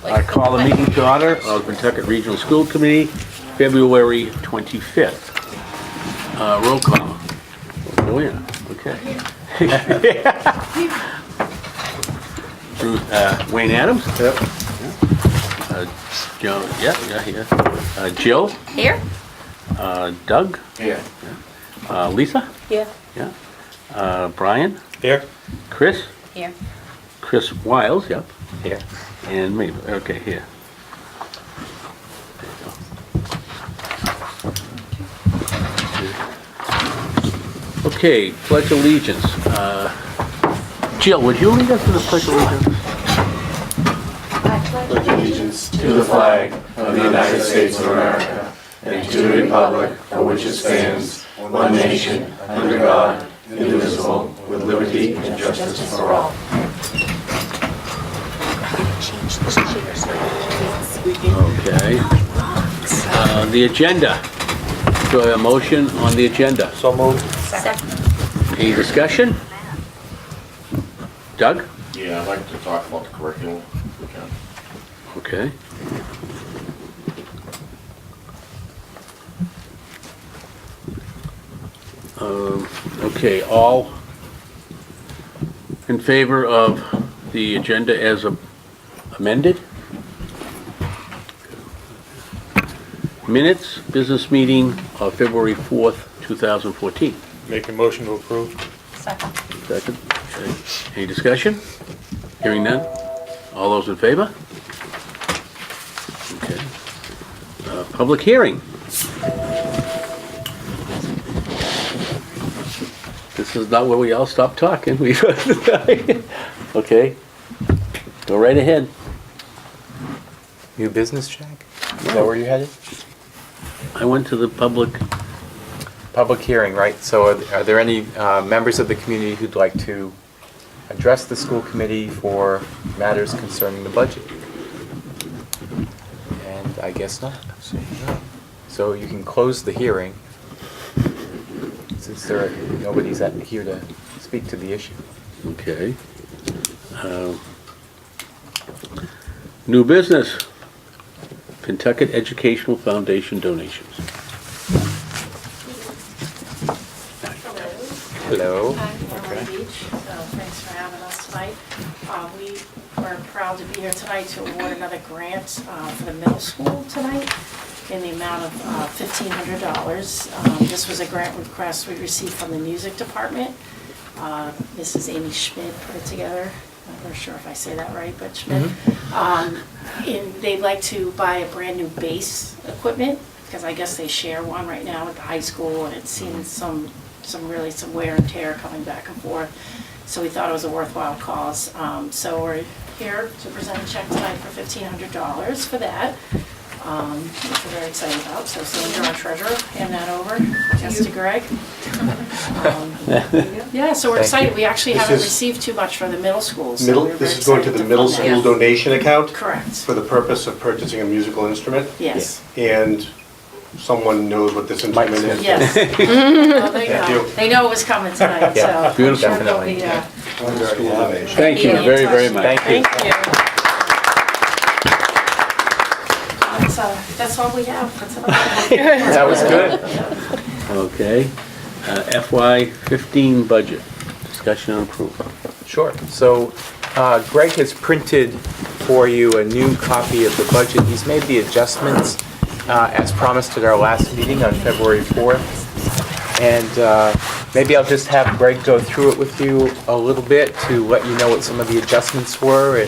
I call the meeting to order of the Pentucket Regional School Committee, February 25th. Roll call. Oh, yeah, okay. Wayne Adams? Yep. Joe, yeah, here. Jill? Here? Doug? Here. Lisa? Yeah. Yeah. Brian? Here. Chris? Here. Chris Wiles, yep. Here. And me, okay, here. There you go. Okay, Pledge Allegiance. Jill, would you lead us to the Pledge Allegiance? Pledge allegiance to the flag of the United States of America and to the republic for which it stands, one nation, under God, indivisible, with liberty and justice for all. Okay. The agenda. Do I have a motion on the agenda? So moved. Any discussion? Doug? Yeah, I'd like to talk about the curriculum. Okay. Okay, all in favor of the agenda as amended? Minutes, business meeting of February 4th, 2014. Make a motion to approve. Second. Second. Okay. Any discussion? Hearing none? All those in favor? Okay. Public hearing. This is not where we all stop talking. Okay. Go right ahead. New business, Jack? Is that where you headed? I went to the public. Public hearing, right? So are there any members of the community who'd like to address the school committee for matters concerning the budget? And I guess not. So you can close the hearing since nobody's here to speak to the issue. Okay. New business. Pentucket Educational Foundation donations. Hello. Hi, we're on the beach, so thanks for having us tonight. We are proud to be here tonight to award another grant for the middle school tonight in the amount of $1,500. This was a grant request we received from the music department. Mrs. Amy Schmidt put it together. I'm not sure if I say that right, but Schmidt. And they'd like to buy a brand new bass equipment because I guess they share one right now at the high school, and it's seen some wear and tear coming back and forth. So we thought it was a worthwhile cause. So we're here to present a check tonight for $1,500 for that, which we're very excited about. So Sandra, our treasurer, hand that over, just to Greg. Yeah, so we're excited. We actually haven't received too much from the middle school. So we're very This is going to the excited middle fund school that. donation account Correct. for the purpose of purchasing a musical instrument. Yes. And someone knows what this instrument is. Yes. Well, they Thank know. you. They know it was coming tonight, so. Yeah, beautiful. I'm sure they'll Definitely. be, School donation. Thank you very, very much. Thank you. Thank you. That's all we have for tonight. That was good. Okay. FY15 budget. Discussion and approval. Sure. So Greg has printed for you a new copy of the budget. He's made the adjustments as promised at our last meeting on February 4th. And maybe I'll just have Greg go through it with you a little bit to let you know what some of the adjustments were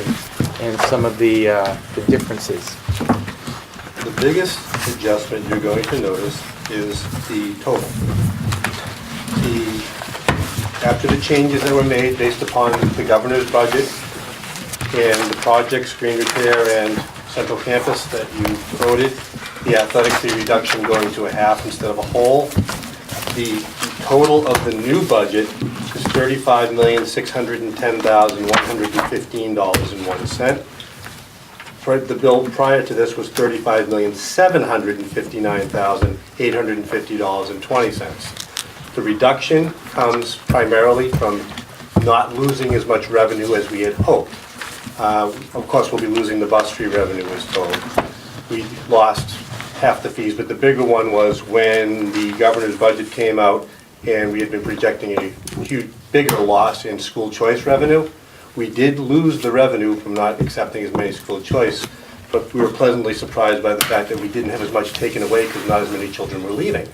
and some of the differences. The biggest adjustment you're going to notice is the total. After the changes that were made based upon the governor's budget and the project, screen repair and central campus that you voted, the athletic fee reduction going to a half instead of a whole, the total of the new budget is $35,610,115.01. The bill prior to this was $35,759,850.20. The reduction comes primarily from not losing as much revenue as we had hoped. Of course, we'll be losing the bus fee revenue, as told. We lost half the fees, but the bigger one was when the governor's budget came out and we had been projecting a huge, bigger loss in school choice revenue. We did lose the revenue from not accepting as many school choice, but we were pleasantly surprised by the fact that we didn't have as much taken away because not as many children were leaving.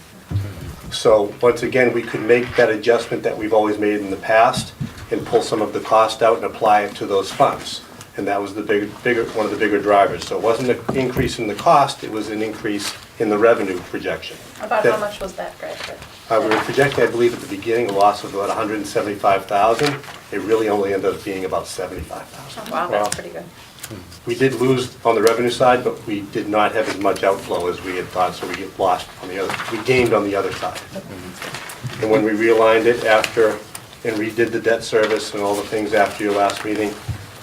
So once again, we could make that adjustment that we've always made in the past and pull some of the cost out and apply it to those funds. And that was the one of the bigger drivers. So it wasn't an increase in the cost, it was an increase in the revenue projection. About how much was that, Greg? We were projecting, I believe, at the beginning, a loss of about 175,000. It really only ended up being about 75,000. Oh, wow, that's pretty good. We did lose on the revenue side, but we did not have as much outflow as we had thought, so we get lost on the other, we gained on the other side. And when we realigned it after, and redid the debt service and all the things after your last meeting,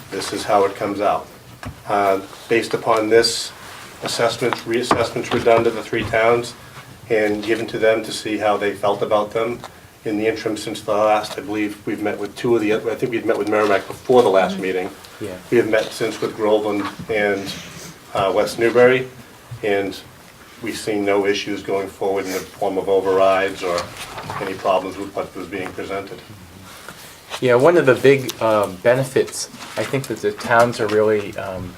this is how it comes out. Based upon this, reassessments were done to the 3 towns and given to them to see how they felt about them. In the interim, since the last, I believe we've met with 2 of the, I think we'd met with Merrimack before the last meeting. Yeah. We have met since with Groveland and West Newbury, and we've seen no issues going forward in the form of overrides or any problems with what was being presented. Yeah, one of the big benefits I think that the towns are really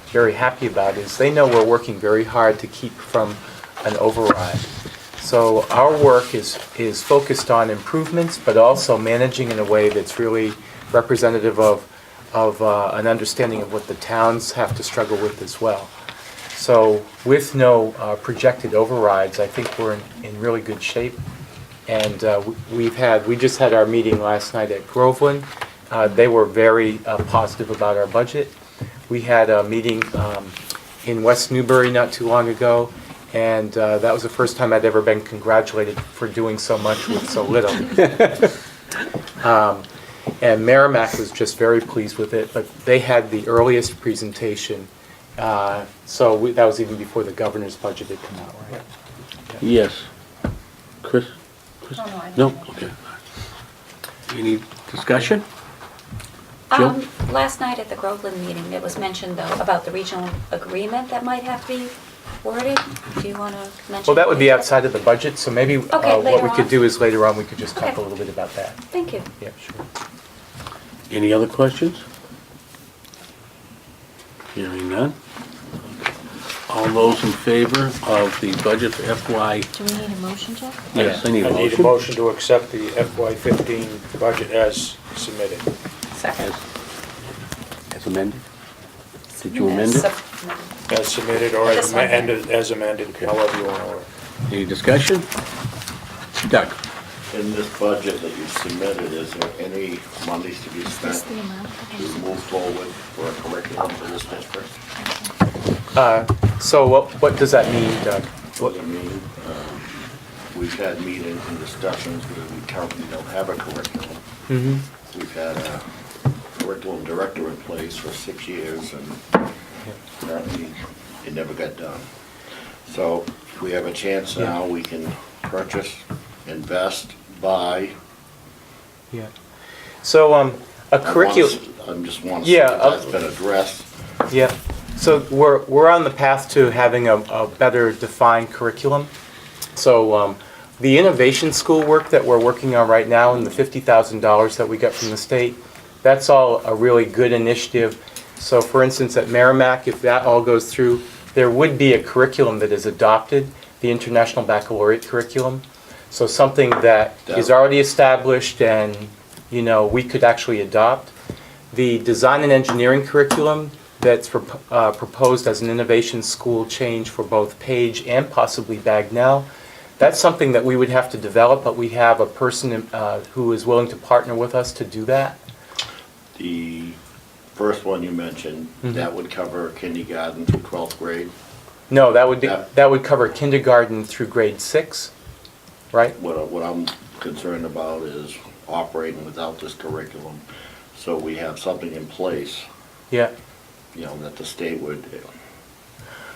very happy about is they know we're working very hard to keep from an override. So our work is focused on improvements, but also managing in a way that's really representative of an understanding of what the towns have to struggle with as well. So with no projected overrides, I think we're in really good shape. And we just had our meeting last night at Groveland. They were very positive about our budget. We had a meeting in West Newbury not too long ago, and that was the first time I'd ever been congratulated for doing so much with so little. And Merrimack was just very pleased with it, but they had the earliest presentation, so that was even before the governor's budget had come out, right? Yes. Chris? Oh, no, I No? don't. Okay. Any discussion? Jill? Last night at the Groveland meeting, it was mentioned though about the regional agreement that might have to be worded. Do you want to mention? Well, that would be what? outside of the budget, so maybe Okay, what later we could on. do is later on, we could just talk Okay. a little bit about that. Thank you. Yeah, sure. Any other questions? Hearing none. All those in favor of the budget for FY? Do we need a motion, Jeff? Yes, I need a I need a motion. motion to accept the FY15 budget as submitted. Second. As amended? Did you amend it? As submitted or This one. as amended, however you want to order. Any discussion? Doug? In this budget that you submitted, is there any monies to be Is spent the amount? to move forward for a curriculum for this district? So what does that mean, Doug? What do you mean? We've had meetings and discussions where we currently don't have a curriculum. Mm-hmm. We've had a curriculum director in place for 6 years, and apparently it never got done. So if we have a chance now, we can purchase, invest, buy. Yeah. So a curriculum. I just want to Yeah, see if that's been addressed. Yeah, so we're on the path to having a better defined curriculum. So the innovation school work that we're working on right now and the $50,000 that we got from the state, that's all a really good initiative. So for instance, at Merrimack, if that all goes through, there would be a curriculum that is adopted, the International Baccalaureate curriculum. So something that is already established and, you know, we could actually adopt. The design and engineering curriculum that's proposed as an innovation school change for both Page and possibly Bagnell, that's something that we would have to develop, but we have a person who is willing to partner with us to do that. The first one you mentioned, that would cover kindergarten through 12th grade. No, that would cover kindergarten through grade 6, right? What I'm concerned about is operating without this curriculum. So we have something in place, Yeah. you know, that the state would,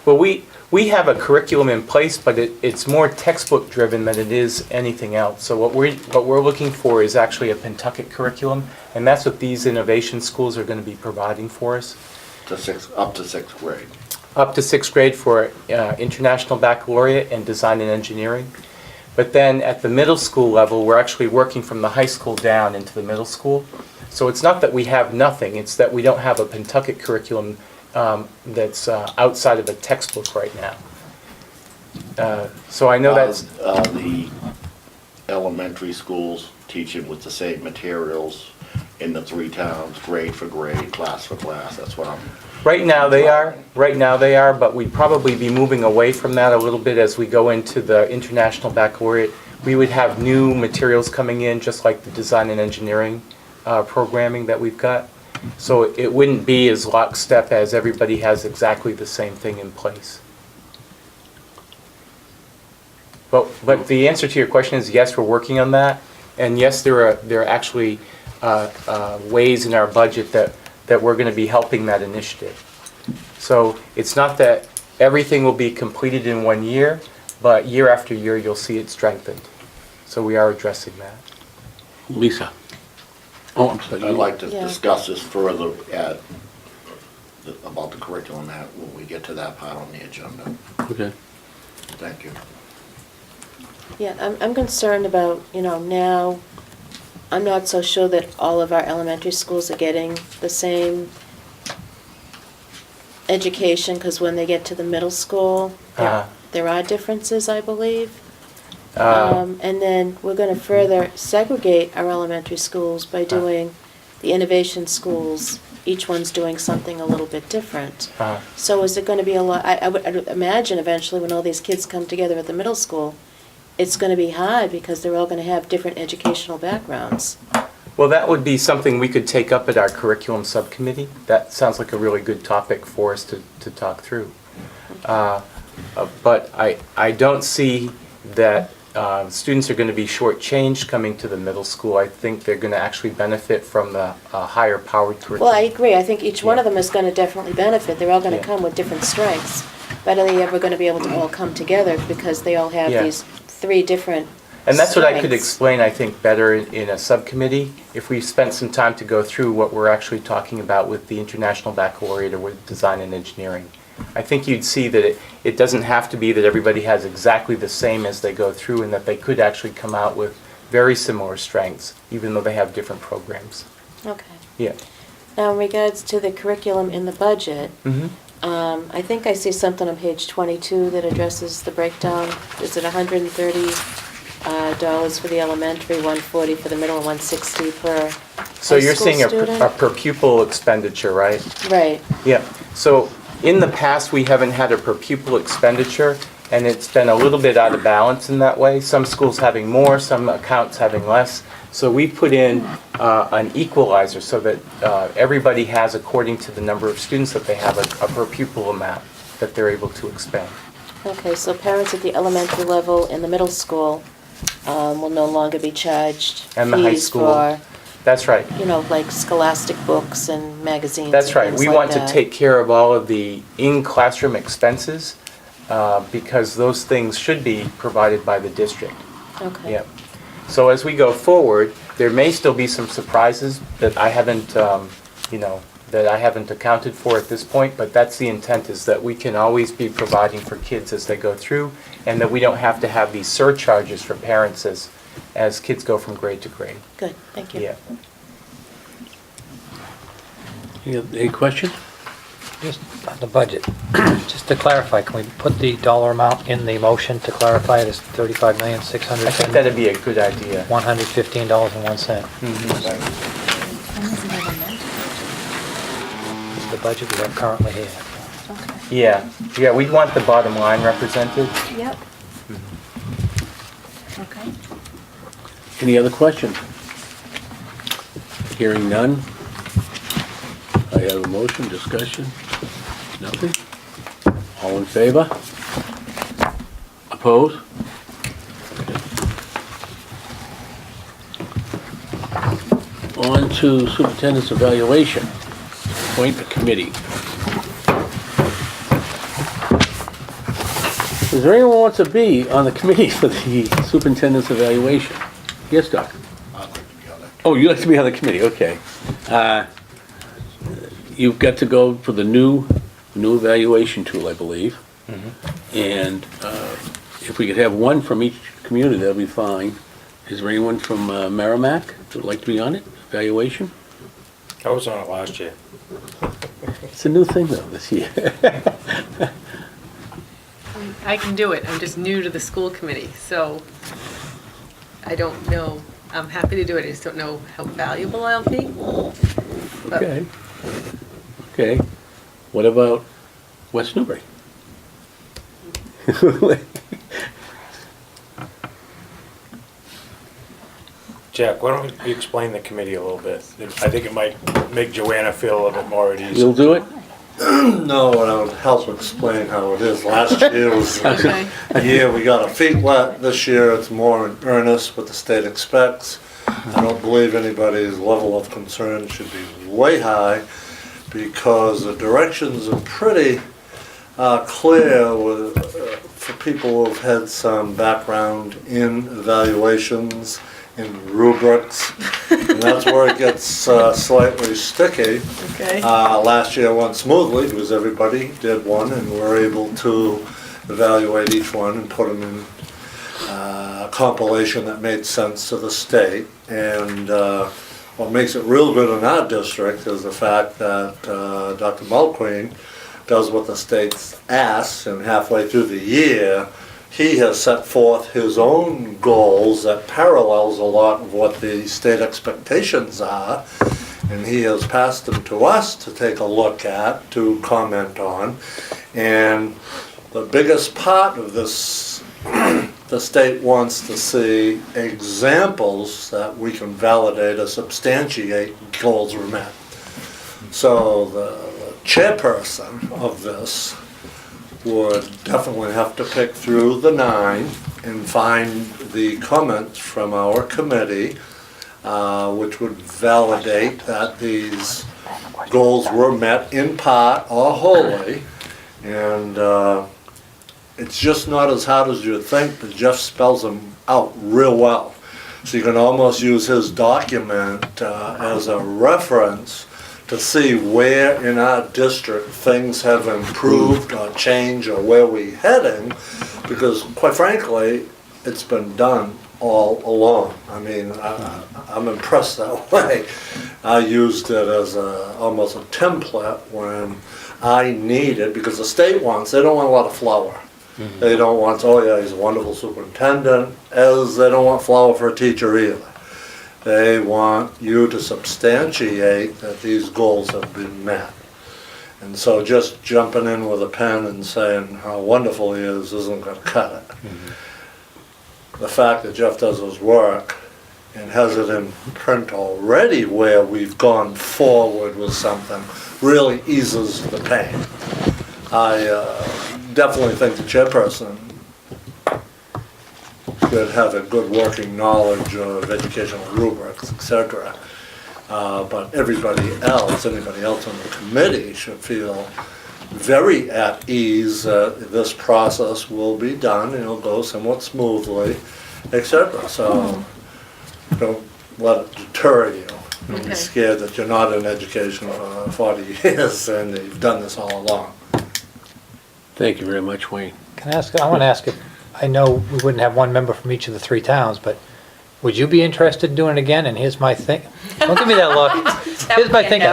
Well, we have a curriculum in place, but it's more textbook driven than it is anything else. So what we're looking for is actually a Pentucket curriculum, and that's what these innovation schools are going to be providing for us. Up to sixth grade. Up to sixth grade for International Baccalaureate and Design and Engineering. But then at the middle school level, we're actually working from the high school down into the middle school. So it's not that we have nothing, it's that we don't have a Pentucket curriculum that's outside of a textbook right now. So I know that's... The elementary schools teaching with the same materials in the 3 towns, grade for grade, class for class, that's what I'm... Right now they are, but we'd probably be moving away from that a little bit as we go into the International Baccalaureate. We would have new materials coming in, just like the Design and Engineering programming that we've got. So it wouldn't be as lockstep as everybody has exactly the same thing in place. But the answer to your question is yes, we're working on that. And yes, there are actually ways in our budget that we're going to be helping that initiative. So it's not that everything will be completed in 1 year, but year after year you'll see it strengthened. So we are addressing that. Lisa? Oh, I'm sorry. I'd like to Yeah. discuss this further about the curriculum when we get to that part on the agenda. Okay. Thank you. Yeah, I'm concerned about, now, I'm not so sure that all of our elementary schools are getting the same education, because when they get to the middle school, there are differences, I believe. And then we're going to further segregate our elementary schools by doing the innovation schools. Each one's doing something a little bit different. So is it going to be a lot, I would imagine eventually when all these kids come together at the middle school, it's going to be hard because they're all going to have different educational backgrounds. Well, that would be something we could take up at our curriculum subcommittee. That sounds like a really good topic for us to talk through. But I don't see that students are going to be shortchanged coming to the middle school. I think they're going to actually benefit from the higher powered curriculum. Well, I agree. I think each one of them is going to definitely benefit. They're all going to come with different strengths. But are they ever going to be able to all come together because they all have these 3 different And that's what I could strengths? explain, I think, better in a subcommittee, if we spent some time to go through what we're actually talking about with the International Baccalaureate or with Design and Engineering. I think you'd see that it doesn't have to be that everybody has exactly the same as they go through, and that they could actually come out with very similar strengths, even though they have different programs. Okay. Yeah. Now, in regards to the curriculum in the budget, Mm-hmm. I think I see something on page 22 that addresses the breakdown. Is it $130 for the elementary, $140 for the middle, and $160 per So high you're school seeing a student? per pupil expenditure, right? Right. Yeah. So in the past, we haven't had a per pupil expenditure, and it's been a little bit out of balance in that way. Some schools having more, some accounts having less. So we put in an equalizer so that everybody has, according to the number of students that they have, a per pupil amount that they're able to expend. Okay, so parents at the elementary level and the middle school will no longer be charged And the high fees school. for, That's right. like scholastic books and magazines. That's and right. things We like want to that. take care of all of the in-classroom expenses because those things should be provided by the district. Okay. Yep. So as we go forward, there may still be some surprises that I haven't, that I haven't accounted for at this point, but that's the intent, is that we can always be providing for kids as they go through, and that we don't have to have these surcharges for parents as kids go from grade to grade. Good, thank you. Yeah. Any questions? Just on the budget, just to clarify, can we put the dollar amount in the motion to clarify it as I think that'd be a good idea. $115.01? It's the budget we have currently here. Yeah, we'd want the bottom line represented. Yep. Okay. Any other questions? Hearing none. I have a motion, discussion. Nothing? All in favor? Opposed? On to superintendent's evaluation. Appoint a committee. Is there anyone who wants to be on the committee for the superintendent's evaluation? Yes, Doc? I'd like to be on that. Oh, you'd like to be on the committee, okay. You've got to go for the new evaluation tool, I believe. And if we could have one from each community, that'd be fine. Is there anyone from Merrimack that would like to be on it, evaluation? I was on it last year. It's a new thing though, this year. I can do it. I'm just new to the school committee, so I don't know. I'm happy to do it. I just don't know how valuable I'll be. But Okay. Okay. What about West Newbury? Jack, why don't you explain the committee a little bit? I think it might make Joanna feel a little bit more at ease. You'll do it? No, and I would help explain how it is. Last year was Okay. a year we got our feet wet. This year it's more in earnest what the state expects. I don't believe anybody's level of concern should be way high because the directions are pretty clear for people who've had some background in evaluations, in rubrics, and that's where it gets slightly sticky. Okay. Last year went smoothly because everybody did one and were able to evaluate each one and put them in a compilation that made sense to the state. And what makes it real good in our district is the fact that Dr. Mulqueen does what the state asks, and halfway through the year, he has set forth his own goals that parallels a lot of what the state expectations are, and he has passed them to us to take a look at, to comment on. And the biggest part of this, the state wants to see examples that we can validate or substantiate goals were met. So the chairperson of this would definitely have to pick through the 9 and find the comments from our committee, which would validate that these goals were met in part or wholly. And it's just not as hard as you'd think, but Jeff spells them out real well. So you can almost use his document as a reference to see where in our district things have improved or changed or where we're heading, because quite frankly, it's been done all along. I mean, I'm impressed that way. I used it as almost a template when I needed, because the state wants, they don't want a lot of flour. They don't want, oh yeah, he's a wonderful superintendent, as they don't want flour for a teacher either. They want you to substantiate that these goals have been met. And so just jumping in with a pen and saying how wonderful he is isn't going to cut it. The fact that Jeff does his work and has it in print already where we've gone forward with something really eases the pain. I definitely think the chairperson should have a good working knowledge of educational rubrics, etc. But everybody else, anybody else on the committee should feel very at ease that this process will be done and it'll go somewhat smoothly, etc. So don't let it deter you. Don't be scared that you're not in education for 40 years and you've done this all along. Thank you very much, Wayne. Can I ask, I want to ask if, I know we wouldn't have one member from each of the 3 towns, but would you be interested in doing it again? And here's my thing, don't give me that look. Here's my thinking,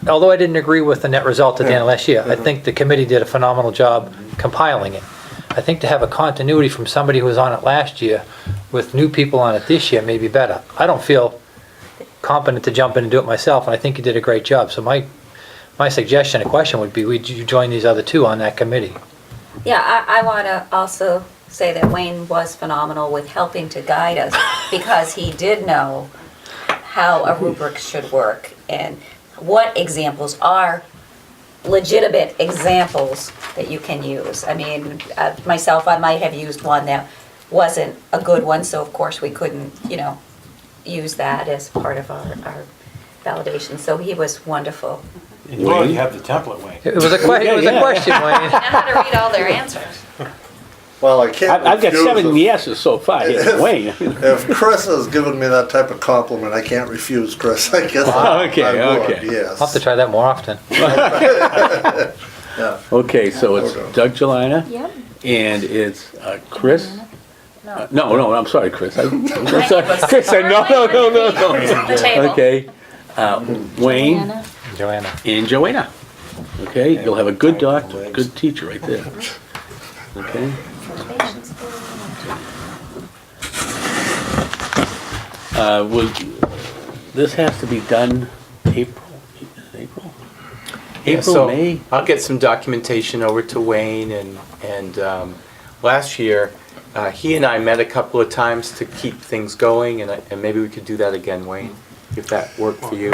although I didn't agree with the net result at the end of last year, I think the committee did a phenomenal job compiling it. I think to have a continuity from somebody who was on it last year with new people on it this year may be better. I don't feel competent to jump in and do it myself, and I think you did a great job. So my suggestion and question would be, would you join these other 2 on that committee? Yeah, I want to also say that Wayne was phenomenal with helping to guide us because he did know how a rubric should work and what examples are legitimate examples that you can use. I mean, myself, I might have used one that wasn't a good one, so of course we couldn't, use that as part of our validation. So he was wonderful. You already have the template, Wayne. It was a question, Wayne. Know how to read all their answers. Well, I can't I've got refuse 7 it. yeses so far, here, Wayne. If Chris has given me that type of compliment, I can't refuse Chris, I guess. Okay, I would, okay. yes. I'll have to try that more often. Yeah. Okay, so it's Doug Gelina, Yep. and it's Chris. No. No, I'm sorry, Chris. I'm sorry, Chris. No. The table. Okay, Wayne Joanna. Joanna. and Joanna. Okay, you'll have a good doctor, good teacher right there. Okay. This has to be done April? Yeah, April, so May? I'll get some documentation over to Wayne, and last year, he and I met a couple of times to keep things going, and maybe we could do that again, Wayne, if that worked for you.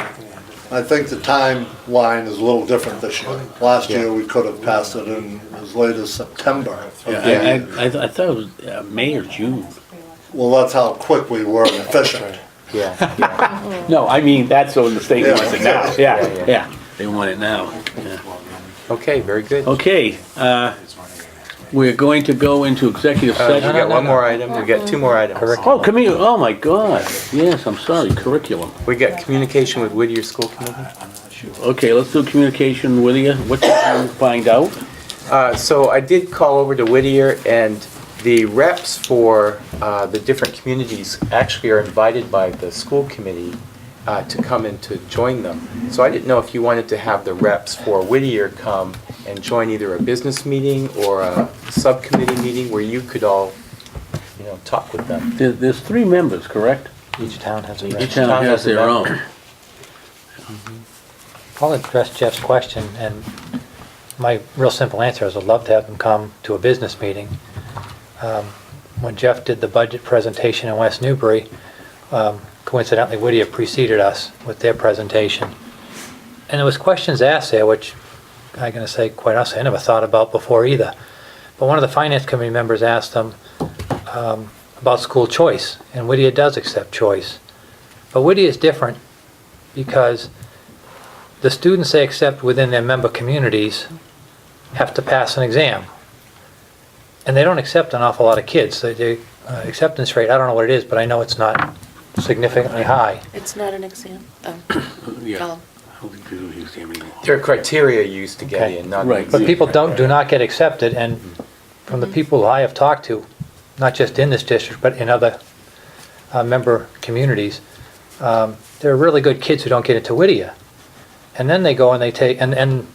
I think the timeline is a little different this year. Last year, we could have passed it in as late as September. of the year. I thought it was May or June. Well, that's how quick we were and efficient. Yeah, yeah. No, I mean, that's when the state wants it now. Yeah, Yeah, they want it now. Yeah. Okay, very good. Okay, we're going to go into executive We session. got one more item, we got 2 more items. Oh, come here, oh my God. Yes, I'm sorry, curriculum. We got communication with Whittier School Committee. Okay, let's do communication with you. What did you find out? So I did call over to Whittier, and the reps for the different communities actually are invited by the school committee to come and to join them. So I didn't know if you wanted to have the reps for Whittier come and join either a business meeting or a subcommittee meeting where you could all, talk with them. There's 3 members, correct? Each town has a Each rep. town has their own. I'll address Jeff's question, and my real simple answer is I'd love to have them come to a business meeting. When Jeff did the budget presentation in West Newbury, coincidentally, Whittier preceded us with their presentation. And there was questions asked there, which I'm going to say, quite honestly, I never thought about before either. But one of the finance committee members asked them about school choice, and Whittier does accept choice. But Whittier is different because the students they accept within their member communities have to pass an exam. And they don't accept an awful lot of kids. The acceptance rate, I don't know what it is, but I know it's not significantly high. It's not an exam. Yeah. I don't think they do the exam anymore. There are criteria used to get Okay. in, not. Right. But people do not get accepted, and from the people I have talked to, not just in this district, but in other member communities, there are really good kids who don't get into Whittier. And then they go and they take, and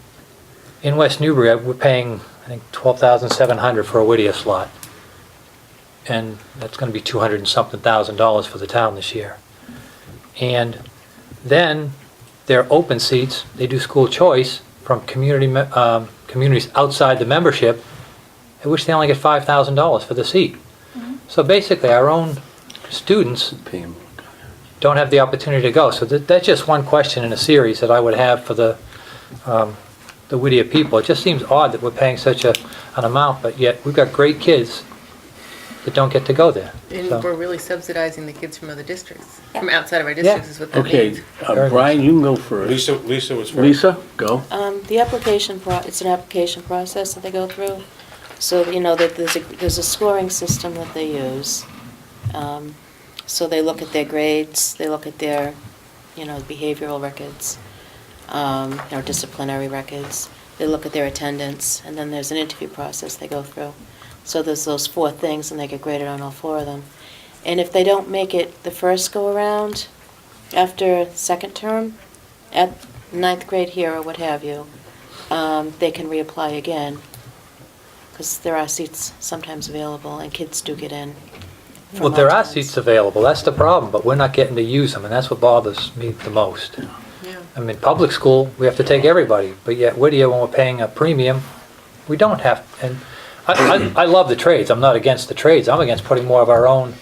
in West Newbury, we're paying, I think, $12,700 for a Whittier slot. And that's going to be $200 and something thousand for the town this year. And then their open seats, they do school choice from communities outside the membership, at which they only get $5,000 for the seat. So basically, our own students Pay 'em. don't have the opportunity to go. So that's just one question in a series that I would have for the Whittier people. It just seems odd that we're paying such an amount, but yet we've got great kids that don't get to go there. And So- we're really subsidizing the kids from other districts, Yeah. from outside of our districts is what that Okay, means. Brian, you can go first. Lisa was first. Lisa, go. The application, it's an application process that they go through. So, that there's a scoring system that they use. So they look at their grades, they look at their, behavioral records, disciplinary records. They look at their attendance, and then there's an interview process they go through. So there's those 4 things, and they get graded on all 4 of them. And if they don't make it the first go-around, after second term, at 9th grade here or what have you, they can reapply again, because there are seats sometimes available, and kids do get in. from Well, there all are towns. seats available, that's the problem, but we're not getting to use them, and that's what bothers me the most. Yeah. I mean, public school, we have to take everybody, but yet Whittier, when we're paying a premium, we don't have, and I love the trades, I'm not against the trades, I'm against putting more of our own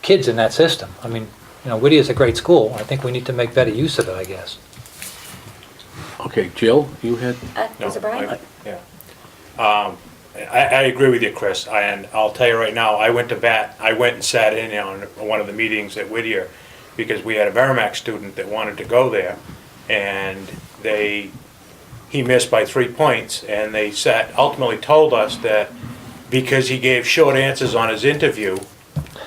kids in that system. I mean, Whittier's a great school, I think we need to make better use of it, I guess. Okay, Jill, you had, Was it Brian? Yeah. I agree with you, Chris, and I'll tell you right now, I went and sat in on one of the meetings at Whittier, because we had a Merrimack student that wanted to go there, and they he missed by 3 points, and they ultimately told us that because he gave short answers on his interview,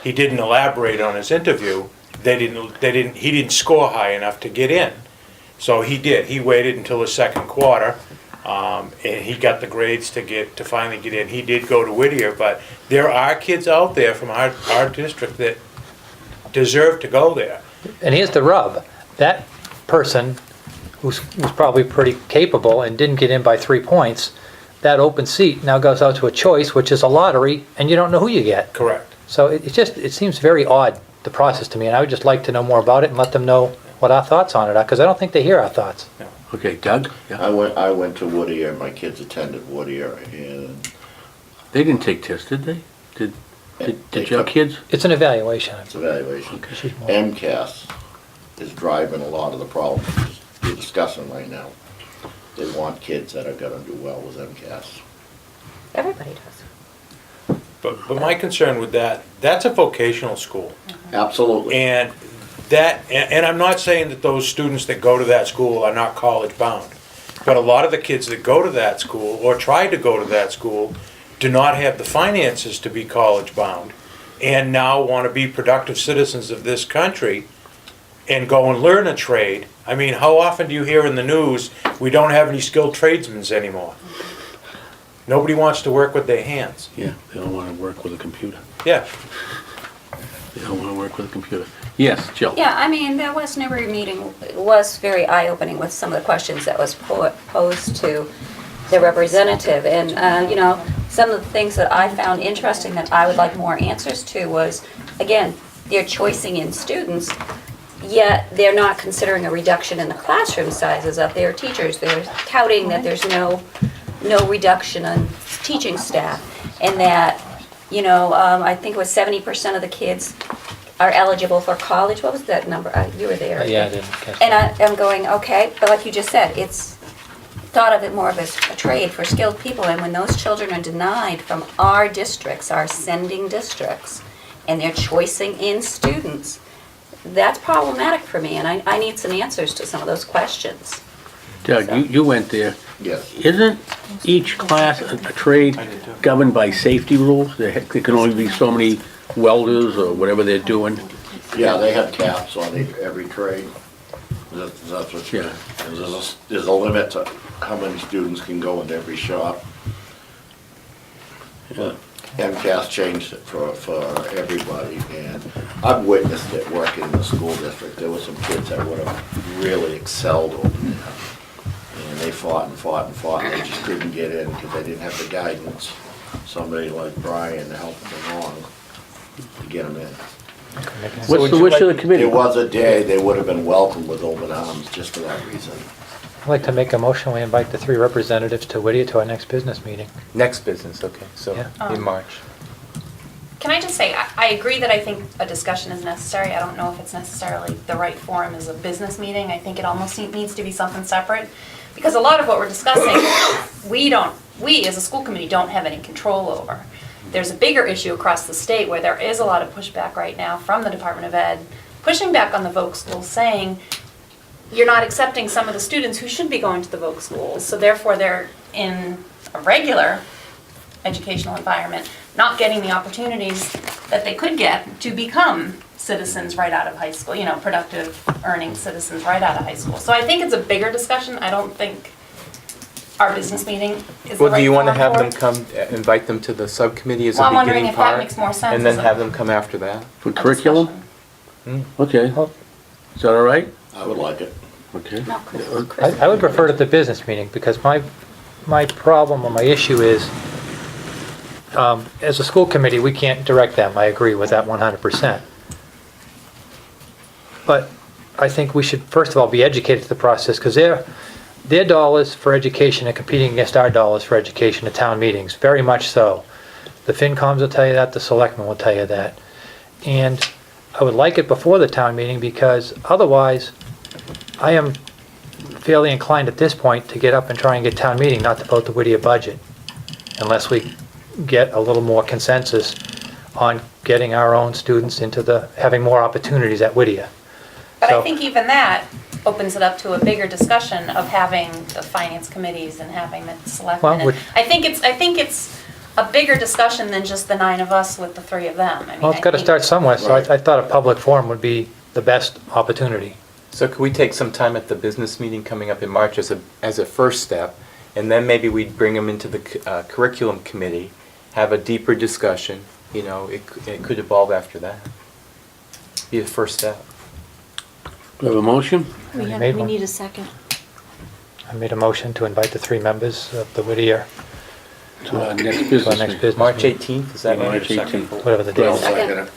he didn't elaborate on his interview, he didn't score high enough to get in. So he did. He waited until the second quarter, and he got the grades to finally get in. He did go to Whittier, but there are kids out there from our district that deserve to go there. And here's the rub. That person who's probably pretty capable and didn't get in by 3 points, that open seat now goes out to a choice, which is a lottery, and you don't know who you get. Correct. So it seems very odd, the process to me, and I would just like to know more about it and let them know what our thoughts on it are, because I don't think they hear our thoughts. Okay, Doug? Yeah. I went to Whittier, my kids attended Whittier, and They didn't take tests, did they? Did your kids? It's an evaluation. it's evaluation. Okay. She's more- MCAS is driving a lot of the problems we're discussing right now. They want kids that are gonna do well with MCAS. Everybody does. But my concern with that's a vocational school. Absolutely. And I'm not saying that those students that go to that school are not college bound. But a lot of the kids that go to that school or try to go to that school do not have the finances to be college bound and now want to be productive citizens of this country and go and learn a trade. I mean, how often do you hear in the news, we don't have any skilled tradesmen anymore? Nobody wants to work with their hands. Yeah, they don't want to work with a computer. Yeah. They don't want to work with a computer. Yes, Jill? Yeah, I mean, that West Newbury meeting was very eye-opening with some of the questions that was posed to the representative. And, some of the things that I found interesting that I would like more answers to was, again, they're choicing in students, yet they're not considering a reduction in the classroom sizes of their teachers. They're touting that there's no reduction in teaching staff, and that, I think it was 70% of the kids are eligible for college. What was that number? You were there. Yeah, I didn't catch And that. I'm going, okay, but like you just said, it's thought of it more of as a trade for skilled people, and when those children are denied from our districts, our sending districts, and they're choicing in students, that's problematic for me, and I need some answers to some of those questions. Doug, you went there. Yes. Isn't each class a trade governed by safety rules? There can only be so many welders or whatever they're doing. Yeah, they have caps on every trade. That's what Yeah. there's a limit to how many students can go into every shop. But MCAS changed it for everybody, and I've witnessed it working in the school district. There were some kids that would have really excelled over there. And they fought and fought and fought, and they just couldn't get in because they didn't have the guidance. Somebody like Brian to help them along to get them in. What's the wish of the committee? It was a day they would have been welcomed with open arms just for that reason. I'd like to make a motion, we invite the 3 representatives to Whittier to our next business meeting. Next business, okay, so Yeah. in March. Can I just say, I agree that I think a discussion is necessary. I don't know if it's necessarily the right forum as a business meeting. I think it almost needs to be something separate. Because a lot of what we're discussing, we as a school committee don't have any control over. There's a bigger issue across the state where there is a lot of pushback right now from the Department of Ed, pushing back on the Voc schools, saying you're not accepting some of the students who should be going to the Voc schools, so therefore they're in a regular educational environment, not getting the opportunities that they could get to become citizens right out of high school, productive, earning citizens right out of high school. So I think it's a bigger discussion. I don't think our business meeting is the Well, right do you want to forum have for them it. come, invite them to the subcommittee as Well, a I'm wondering beginning if that part? makes more sense And then as a- have them come after that? For a curriculum? discussion. Okay. Is that all right? I would like it. Okay. No, Chris. I would prefer it at the business meeting, because my problem or my issue is, as a school committee, we can't direct them, I agree with that 100%. But I think we should, first of all, be educated to the process, because their dollars for education are competing against our dollars for education at town meetings, very much so. The FinComs will tell you that, the selectmen will tell you that. And I would like it before the town meeting, because otherwise, I am fairly inclined at this point to get up and try and get town meeting not to vote the Whittier budget, unless we get a little more consensus on getting our own students into having more opportunities at Whittier. But I So- think even that, opens it up to a bigger discussion of having the finance committees and having the selectmen. Well, And I think it's a bigger discussion than just the 9 of us with the 3 of them. I mean, Well, it's got to I think- start somewhere, so Right. I thought a public forum would be the best opportunity. So could we take some time at the business meeting coming up in March as a first step, and then maybe we'd bring them into the curriculum committee, have a deeper discussion, you know, it could evolve after that. Be a first step. Do we have a motion? We made one. need a second. I made a motion to invite the 3 members of the Whittier, To our next to our business next meeting. business. March meeting, 18th, is that March right? 18th. Whatever the date I'll is. second it.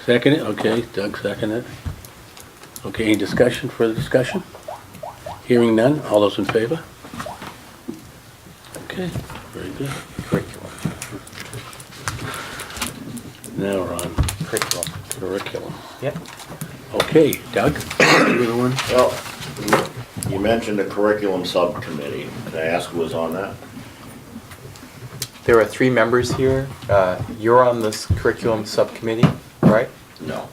Second it, okay, Doug seconded it. Okay, any discussion, further discussion? Hearing none, all those in favor? Okay, very good. Curriculum. Now we're on Curriculum. curriculum. Yep. Okay, Doug, you were the one? Well, you mentioned the curriculum subcommittee. Can I ask who was on that? There are 3 members here. You're on this curriculum subcommittee, right? No.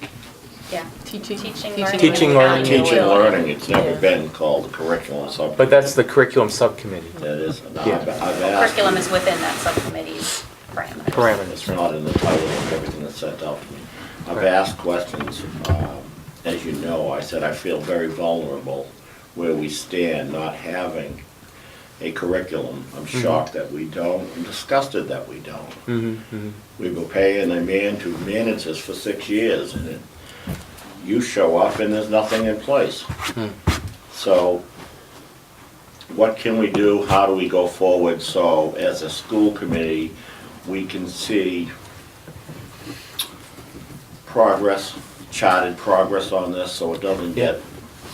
Yeah. Teaching. Teaching, learning. Teaching, learning. Teaching and learning, it's never been called the curriculum subcommittee. But that's the curriculum subcommittee. That is, no, Yeah. I've asked. Curriculum is within that subcommittee's parameters. Parameters. It's not in the title of everything that's sent out to me. I've Right. asked questions. As you know, I said I feel very vulnerable where we stand not having a curriculum. I'm shocked that we don't. I'm disgusted that we don't. Mm-hmm. We've been paying a man to manage this for 6 years, and you show up and there's nothing in place. So what can we do? How do we go forward so as a school committee, we can see progress, charted progress on this so it doesn't get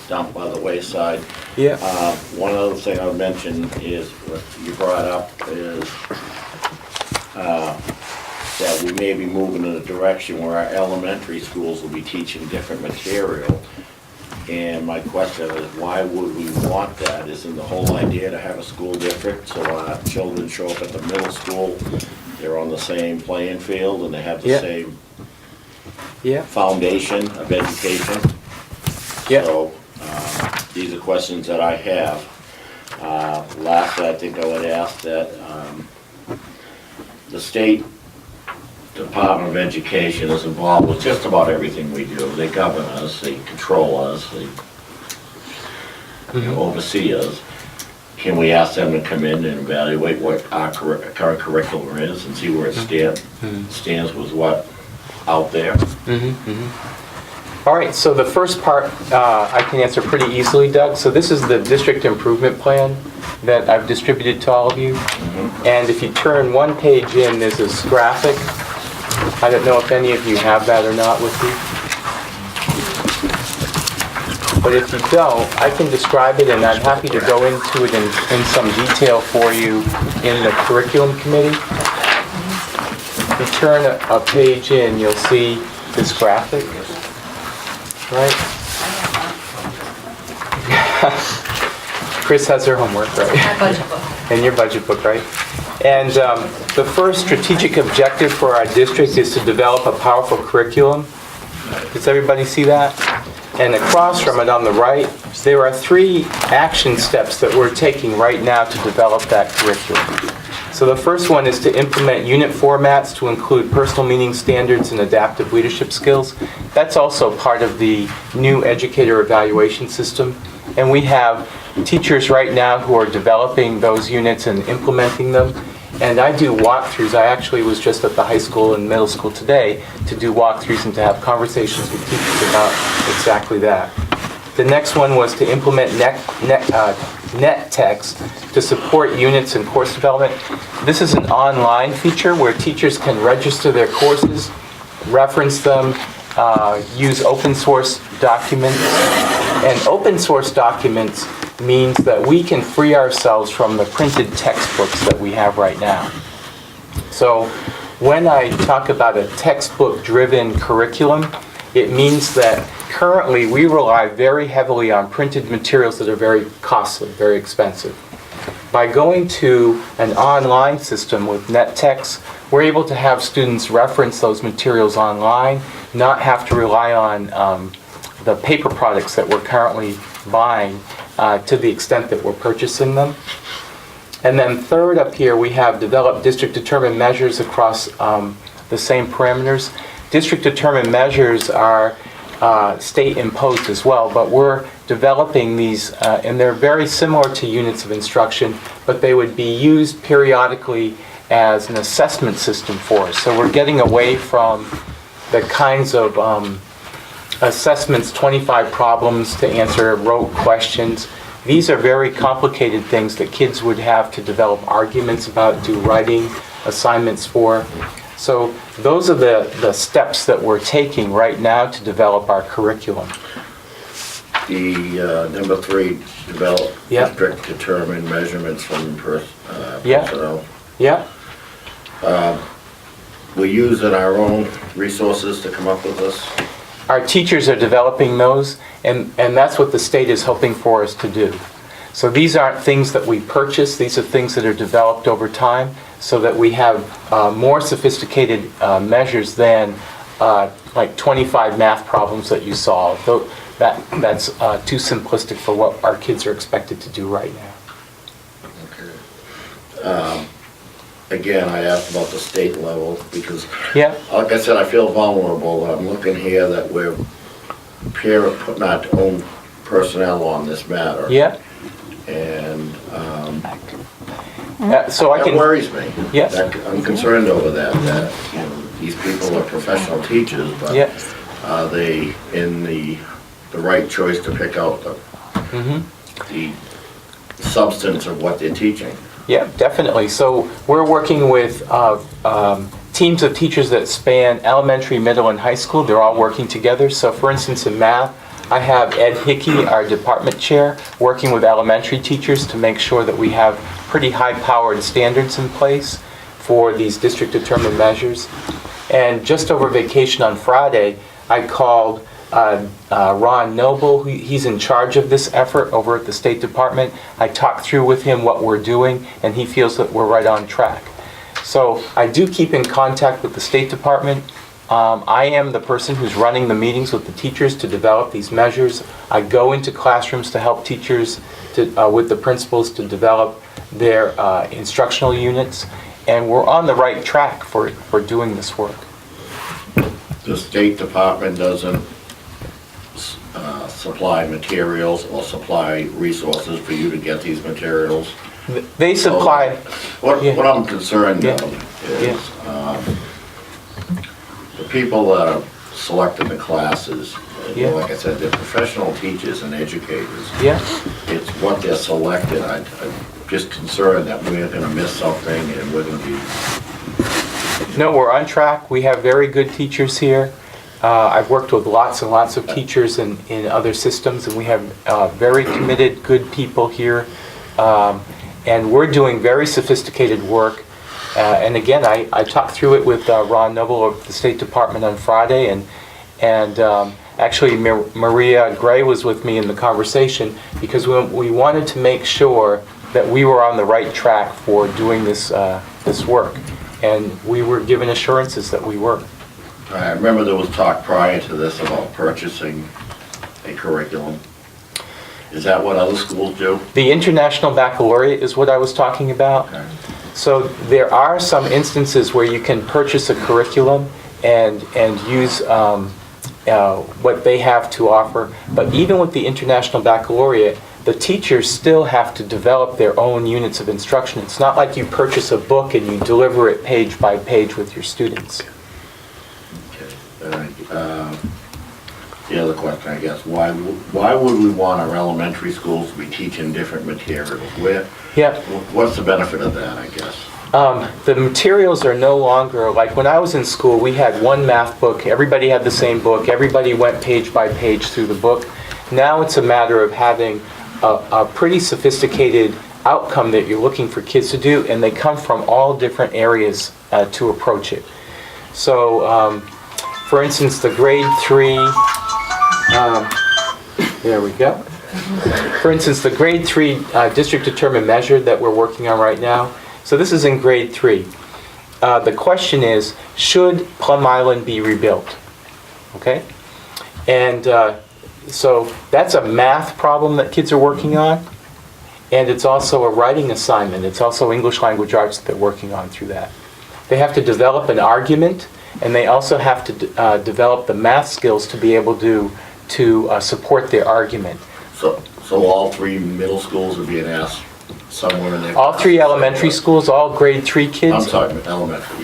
dumped by the wayside? Yeah. One other thing I would mention is, what you brought up is that we may be moving in a direction where our elementary schools will be teaching different material. And my question is, why would we want that? Isn't the whole idea to have a school district so our children show up at the middle school, they're on the same playing field and they have the Yeah. same Yeah. foundation of education? Yeah. So, these are questions that I have. Lastly, I think I would ask that the State Department of Education is involved with just about everything we do. They govern us, they control us, they oversee us. Can we ask them to come in and evaluate what our current curriculum is and see where it stands with what out there? All right, so the first part I can answer pretty easily, Doug. So this is the district improvement plan that I've distributed to all of you. And if you turn one page in, there's this graphic. I don't know if any of you have that or not with you. But if you don't, I can describe it, and I'm happy to go into it in some detail for you in the curriculum committee. If you turn a page in, you'll see this graphic, right? Chris has her homework, right? My budget book. In your budget book, right? And the first strategic objective for our district is to develop a powerful curriculum. Does everybody see that? And across from it on the right, there are 3 action steps that we're taking right now to develop that curriculum. So the first one is to implement unit formats to include personal meaning standards and adaptive leadership skills. That's also part of the new educator evaluation system. And we have teachers right now who are developing those units and implementing them. And I do walkthroughs. I actually was just at the high school and middle school today to do walkthroughs and to have conversations with teachers about exactly that. The next one was to implement net text to support units and course development. This is an online feature where teachers can register their courses, reference them, use open source documents. And open source documents means that we can free ourselves from the printed textbooks that we have right now. So when I talk about a textbook-driven curriculum, it means that currently we rely very heavily on printed materials that are very costly, very expensive. By going to an online system with NetText, we're able to have students reference those materials online, not have to rely on the paper products that we're currently buying to the extent that we're purchasing them. And then third up here, we have developed district-determined measures across the same parameters. District-determined measures are state-imposed as well, but we're developing these, and they're very similar to units of instruction, but they would be used periodically as an assessment system for us. So we're getting away from the kinds of assessments, 25 problems to answer rote questions. These are very complicated things that kids would have to develop arguments about, do writing assignments for. So those are the steps that we're taking right now to develop our curriculum. The number 3, develop Yeah. district-determined measurements from Yeah. personnel. Yeah, We using our own resources to come up with this? our teachers are developing those, and that's what the state is hoping for us to do. So these aren't things that we purchase, these are things that are developed over time so that we have more sophisticated measures than like 25 math problems that you solve. That's too simplistic for what our kids are expected to do right now. Again, I asked about the state level because, Yeah, like I said, I feel vulnerable. I'm looking here that we're putting our own personnel on this matter. yeah. And So I that can, worries me. Yes. I'm concerned over that you know, these people are professional teachers, but yeah. are they in the right choice to pick out the substance of what they're teaching? Yeah, definitely. So we're working with teams of teachers that span elementary, middle, and high school. They're all working together. So for instance, in math, I have Ed Hickey, our department chair, working with elementary teachers to make sure that we have pretty high-powered standards in place for these district-determined measures. And just over vacation on Friday, I called Ron Noble, he's in charge of this effort over at the State Department. I talked through with him what we're doing, and he feels that we're right on track. So I do keep in contact with the State Department. I am the person who's running the meetings with the teachers to develop these measures. I go into classrooms to help teachers with the principals to develop their instructional units, and we're on the right track for doing this work. The State Department doesn't supply materials or supply resources for you to get these materials? They supply... What I'm concerned Yeah. of is the people that are selecting the classes, Yeah. like I said, they're professional teachers and educators. Yeah. It's what they're selected. I'm just concerned that we're going to miss something and we're going to be... No, we're on track. We have very good teachers here. I've worked with lots and lots of teachers in other systems, and we have very committed, good people here. And we're doing very sophisticated work. And again, I talked through it with Ron Noble of the State Department on Friday, and actually Maria Gray was with me in the conversation because we wanted to make sure that we were on the right track for doing this work. And we were given assurances that we were. I remember there was talk prior to this about purchasing a curriculum. Is that what other schools do? The International Baccalaureate is what I was talking about. Okay. So there are some instances where you can purchase a curriculum and use what they have to offer. But even with the International Baccalaureate, the teachers still have to develop their own units of instruction. It's not like you purchase a book and you deliver it page by page with your students. The other question, I guess, why would we want our elementary schools to be teaching different materials? What's the benefit of that, I guess? The materials are no longer, like when I was in school, we had one math book, everybody had the same book, everybody went page by page through the book. Now it's a matter of having a pretty sophisticated outcome that you're looking for kids to do, and they come from all different areas to approach it. So, for instance, the grade 3, there we go. For instance, the grade 3 district determined measure that we're working on right now. So this is in grade 3. The question is, should Plum Island be rebuilt? Okay? And So that's a math problem that kids are working on, and it's also a writing assignment. It's also English language arts that they're working on through that. They have to develop an argument, and they also have to develop the math skills to be able to support their argument. So all 3 middle schools are being asked somewhere in there? All 3 elementary schools, all grade 3 kids. I'm sorry, elementary.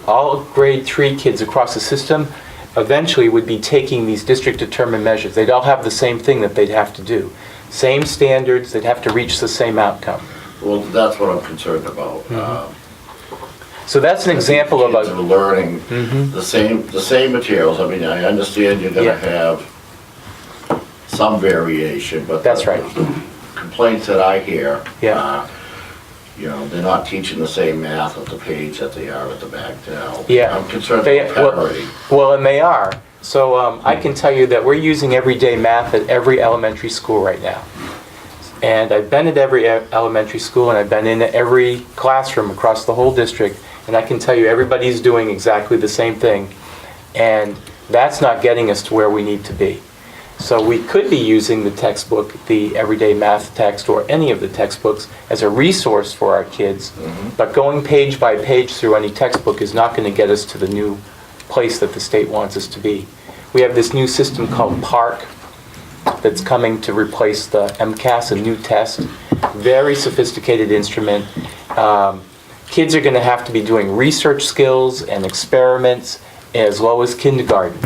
All grade 3 kids across the system eventually would be taking these district-determined measures. They'd all have the same thing that they'd have to do. Same standards, they'd have to reach the same outcome. Well, that's what I'm concerned about. So that's an example of Kids are a... learning the same materials. I mean, I understand you're gonna Yeah. have some variation, but That's right. the complaints that I hear, Yeah. you know, they're not teaching the same math at the page that they are at the back now. Yeah. I'm concerned They- about parity. Well, and they are. So I can tell you that we're using everyday math at every elementary school right now. And I've been at every elementary school, and I've been in every classroom across the whole district, and I can tell you everybody's doing exactly the same thing. And that's not getting us to where we need to be. So we could be using the textbook, the everyday math text, or any of the textbooks as a resource for our kids. But going page by page through any textbook is not going to get us to the new place that the state wants us to be. We have this new system called PARC that's coming to replace the MCAS, a new test. Very sophisticated instrument. Kids are going to have to be doing research skills and experiments as low as kindergarten.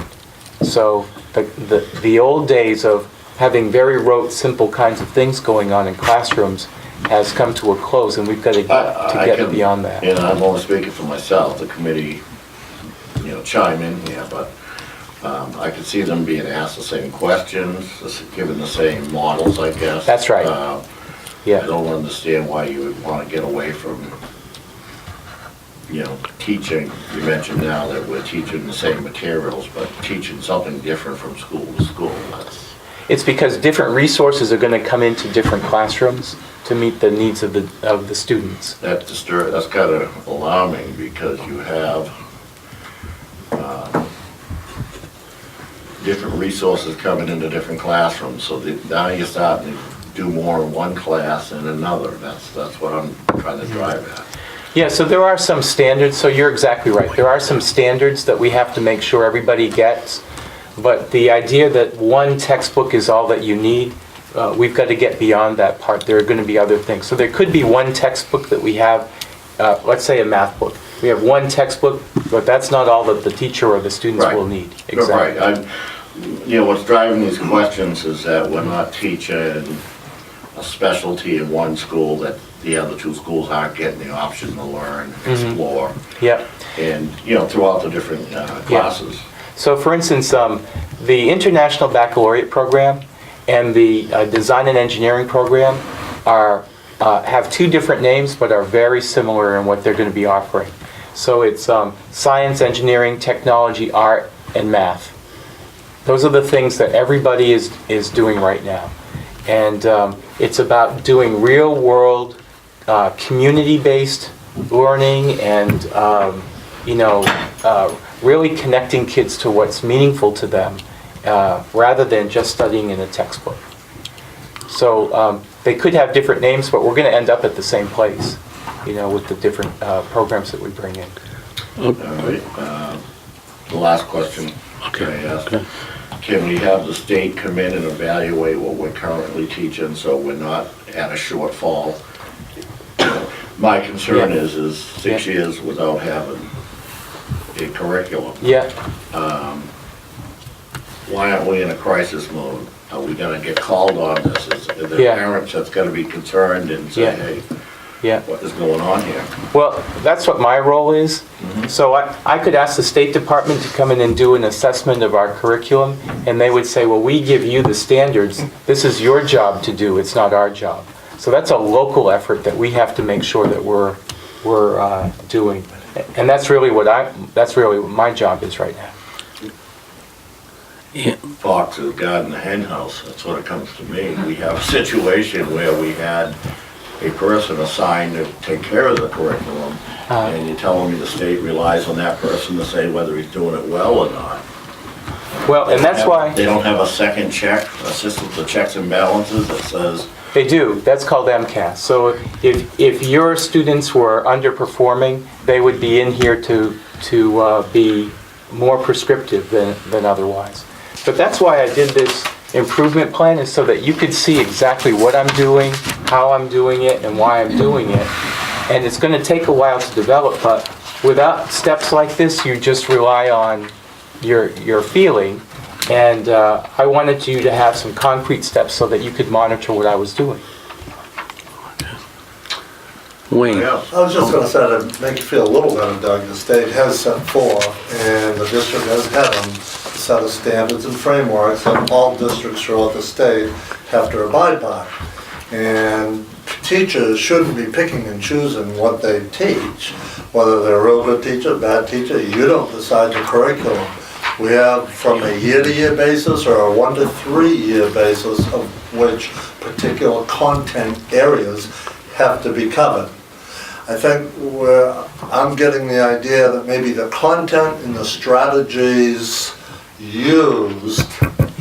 So the old days of having very rote, simple kinds of things going on in classrooms has come to a close, and we've got to get beyond that. And I'm only speaking for myself, the committee, you know, chime in here, but I could see them being asked the same questions, given the same models, I guess. That's right. I Yeah. don't understand why you would want to get away from, you know, teaching. You mentioned now that we're teaching the same materials, but teaching something different from school to school. It's because different resources are going to come into different classrooms to meet the needs of the students. That's kind of alarming, because you have different resources coming into different classrooms, so now you're starting to do more in one class than another. That's what I'm trying to drive at. Yeah, so there are some standards, so you're exactly right. There are some standards that we have to make sure everybody gets, but the idea that one textbook is all that you need, we've got to get beyond that part. There are going to be other things. So there could be one textbook that we have, let's say a math book. We have one textbook, but that's not all that the teacher or the students will need. Exactly. Right. You know, what's driving these questions is that we're not teaching a specialty in one school that the other 2 schools aren't getting the option to learn, explore. Yeah. And, you know, throughout the different classes. So for instance, the International Baccalaureate program and the Design and Engineering program have 2 different names, but are very similar in what they're going to be offering. So it's science, engineering, technology, art, and math. Those are the things that everybody is doing right now. And it's about doing real-world, community-based learning and, really connecting kids to what's meaningful to them, rather than just studying in a textbook. So they could have different names, but we're going to end up at the same place, with the different programs that we bring in. All right. The last question I asked. Can we have the state come in and evaluate what we're currently teaching, so we're not at a shortfall? My concern is 6 years without having a curriculum. Yeah. Why aren't we in a crisis mode? Are we gonna get called on this? Are the parents that's gonna be concerned and say, hey, what is going on here? Well, that's what my role is. So I could ask the State Department to come in and do an assessment of our curriculum, and they would say, well, we give you the standards. This is your job to do. It's not our job. So that's a local effort that we have to make sure that we're doing. And that's really what my job is right now. Fox's garden hen house, that's what it comes to me. We have a situation where we had a person assigned to take care of the curriculum, and you're telling me the state relies on that person to say whether he's doing it well or not. Well, and that's why, They don't have a second check, a system of checks and balances that says, they do, that's called MCAS. So if your students were underperforming, they would be in here to be more prescriptive than otherwise. But that's why I did this improvement plan, is so that you could see exactly what I'm doing, how I'm doing it, and why I'm doing it. And it's going to take a while to develop, but without steps like this, you just rely on your feeling. And I wanted you to have some concrete steps so that you could monitor what I was doing. Wayne? yeah, I was just gonna say, to make you feel a little better, Doug, the state has set forth, and the district has had them, a set of standards and frameworks that all districts throughout the state have to abide by. And teachers shouldn't be picking and choosing what they teach, whether they're a real good teacher, bad teacher, you don't decide the curriculum. We have from a year-to-year basis or a 1 to 3 year basis of which particular content areas have to be covered. I think I'm getting the idea that maybe the content and the strategies used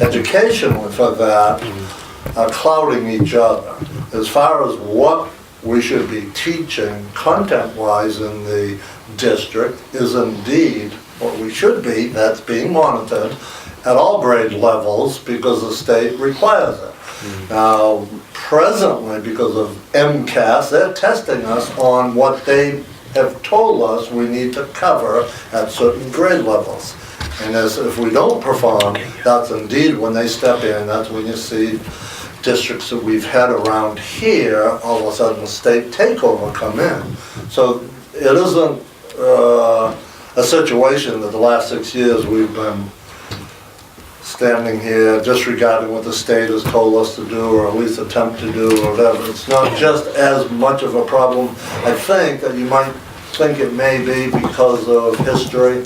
educationally for that are clouding each other. As far as what we should be teaching content-wise in the district is indeed what we should be, that's being monitored at all grade levels because the state requires it. Now, presently, because of MCAS, they're testing us on what they have told us we need to cover at certain grade levels. And as if we don't perform, that's indeed when they step in, that's when you see districts that we've had around here, all of a sudden the state takeover come in. So it isn't a situation that the last 6 years we've been standing here disregarding what the state has told us to do, or at least attempt to do, or whatever. It's not just as much of a problem, I think, that you might think it may be because of history.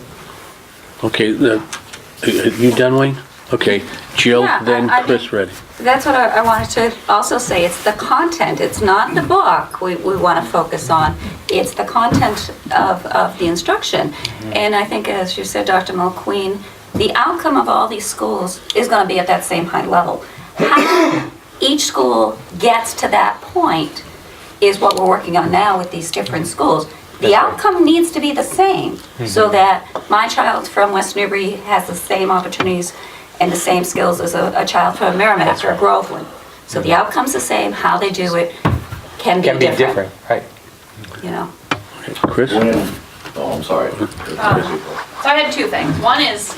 Okay, you done, Wayne? Okay, Jill, Yeah, then I Chris, mean- ready. That's what I wanted to also say. It's the content. It's not the book we want to focus on. It's the content of the instruction. And I think, as you said, Dr. Mulqueen, the outcome of all these schools is going to be at that same high level. How each school gets to that point is what we're working on now with these different schools. The outcome needs to be the same, so that my child from West Newbury has the same opportunities and the same skills as a child from Merrimack or Groveland. So the outcome's the same, how they do it can be different. Right. You know. Okay, Chris? oh, I'm sorry. So I had two things. One is,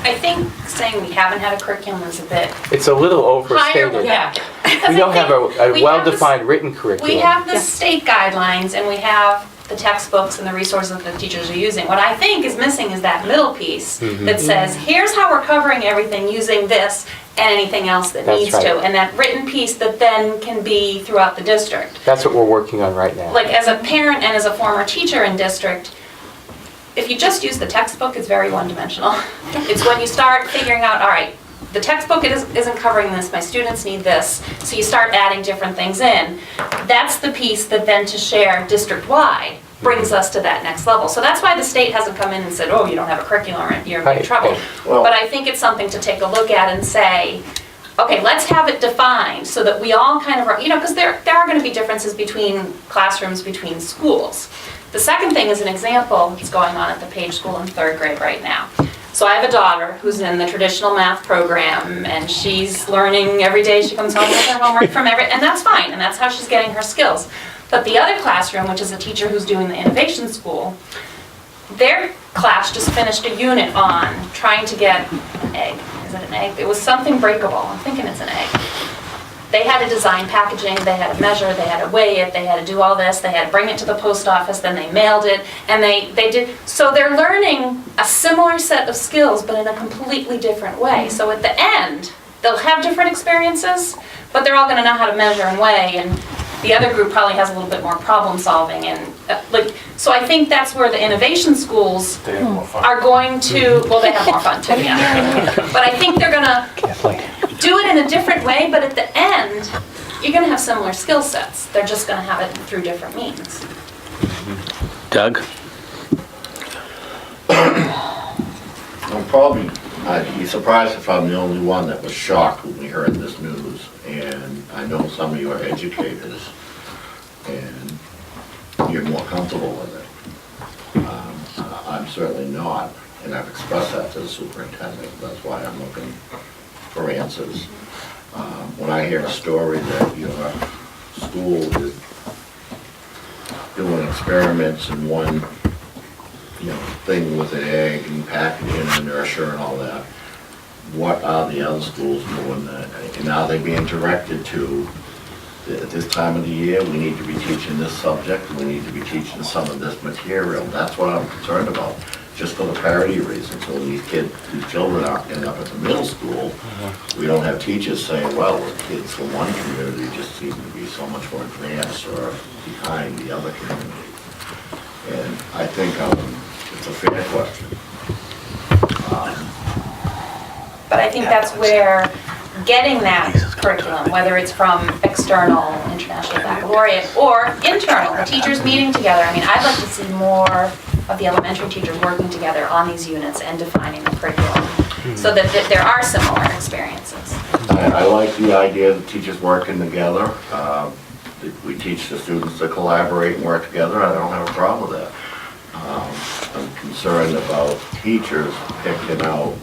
I think saying we haven't had a curriculum is a bit It's a little higher. overstated. Yeah. We don't have a well-defined written We curriculum. have the state guidelines and we have the textbooks and the resources that the teachers are using. What I think is missing is that middle piece that says, here's how we're covering everything using this and anything else that That's needs right. to. And that written piece that then can be throughout the district. That's what we're working on right now. Like as a parent and as a former teacher in district, if you just use the textbook, it's very one-dimensional. It's when you start figuring out, all right, the textbook isn't covering this, my students need this, so you start adding different things in. That's the piece that then to share district-wide brings us to that next level. So that's why the state hasn't come in and said, oh, you don't have a curriculum, you're in big Right. trouble. Well- But I think it's something to take a look at and say, okay, let's have it defined so that we all kind of, because there are going to be differences between classrooms, between schools. The second thing is an example that's going on at the Page School in 3rd grade right now. So I have a daughter who's in the traditional math program, and she's learning every day. She comes home with her homework from and that's fine, and that's how she's getting her skills. But the other classroom, which is a teacher who's doing the innovation school, their class just finished a unit on trying to get an egg. Is it an egg? It was something breakable. I'm thinking it's an egg. They had to design packaging, they had to measure, they had to weigh it, they had to do all this, they had to bring it to the post office, then they mailed it, and they did, so they're learning a similar set of skills, but in a completely different way. So at the end, they'll have different experiences, but they're all gonna know how to measure and weigh, and the other group probably has a little bit more problem solving, and so I think that's where the innovation schools They have more fun. are going to, well, they have more fun too, yeah. But I think they're gonna do it in a different way, but at the end, you're gonna have similar skill sets. They're just gonna have it through different means. Doug? Well, probably I'd be surprised if I'm the only one that was shocked when we heard this news. And I know some of you are educators, and you're more comfortable with it. I'm certainly not, and I've expressed that to the superintendent. That's why I'm looking for answers. When I hear a story that your school is doing experiments in one, thing with an egg and packaging and nurture and all that, what are the other schools doing that? And are they being directed to, at this time of the year, we need to be teaching this subject, we need to be teaching some of this material? That's what I'm concerned about, just for the parity reason. So when these children end up at the middle school, we don't have teachers saying, well, the kids from one community just seem to be so much more advanced or behind the other community. And I think it's a fair question. But I think that's where getting that curriculum, whether it's from external, International Baccalaureate, or internal, the teachers meeting together. I mean, I'd like to see more of the elementary teachers working together on these units and defining the curriculum, so that there are similar experiences. I like the idea of the teachers working together. We teach the students to collaborate and work together. I don't have a problem with that. I'm concerned about teachers picking out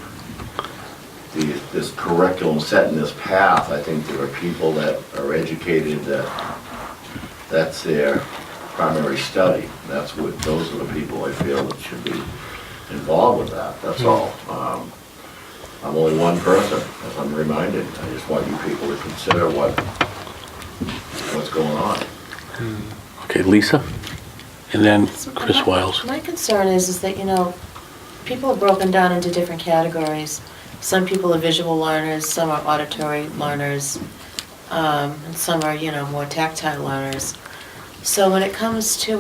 this curriculum, setting this path. I think there are people that are educated that's their primary study. Those are the people I feel that should be involved with that. That's all. I'm only one person, as I'm reminded. I just want you people to consider what's going on. Okay, Lisa, and then Chris Wiles. My concern is that, people are broken down into different categories. Some people are visual learners, some are auditory learners, and some are, more tactile learners. So when it comes to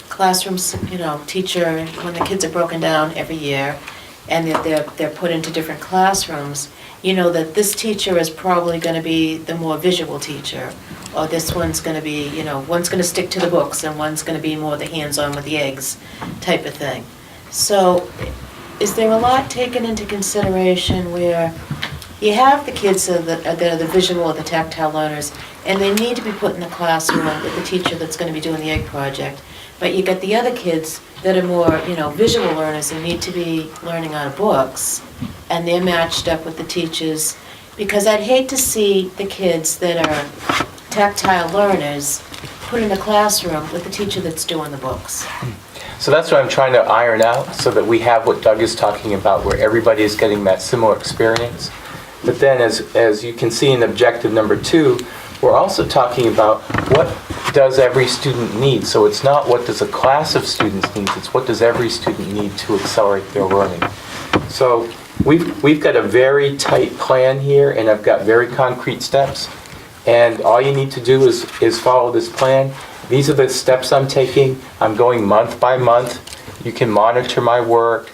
classrooms, teacher, when the kids are broken down every year and they're put into different classrooms, that this teacher is probably going to be the more visual teacher, or this one's going to be, one's going to stick to the books and one's going to be more the hands-on with the eggs type of thing. So is there a lot taken into consideration where you have the kids that are the visual or the tactile learners, and they need to be put in the classroom with the teacher that's going to be doing the egg project, but you got the other kids that are more, visual learners and need to be learning out of books, and they're matched up with the teachers, because I'd hate to see the kids that are tactile learners put in a classroom with the teacher that's doing the books. So that's what I'm trying to iron out, so that we have what Doug is talking about, where everybody is getting that similar experience. But then, as you can see in objective number 2, we're also talking about what does every student need. So it's not what does a class of students need, it's what does every student need to accelerate their learning. So we've got a very tight plan here, and I've got very concrete steps. And all you need to do is follow this plan. These are the steps I'm taking. I'm going month by month. You can monitor my work.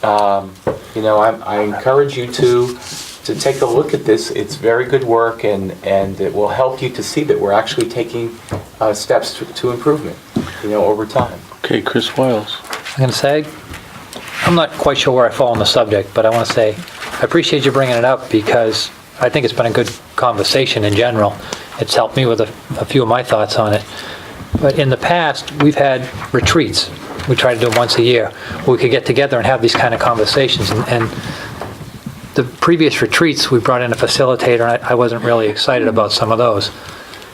I encourage you to take a look at this. It's very good work, and it will help you to see that we're actually taking steps to improvement, over time. Okay, Chris Wiles. I'm going to say, I'm not quite sure where I fall on the subject, but I want to say I appreciate you bringing it up, because I think it's been a good conversation in general. It's helped me with a few of my thoughts on it. But in the past, we've had retreats. We try to do them once a year, where we could get together and have these kind of conversations. And the previous retreats, we brought in a facilitator, and I wasn't really excited about some of those.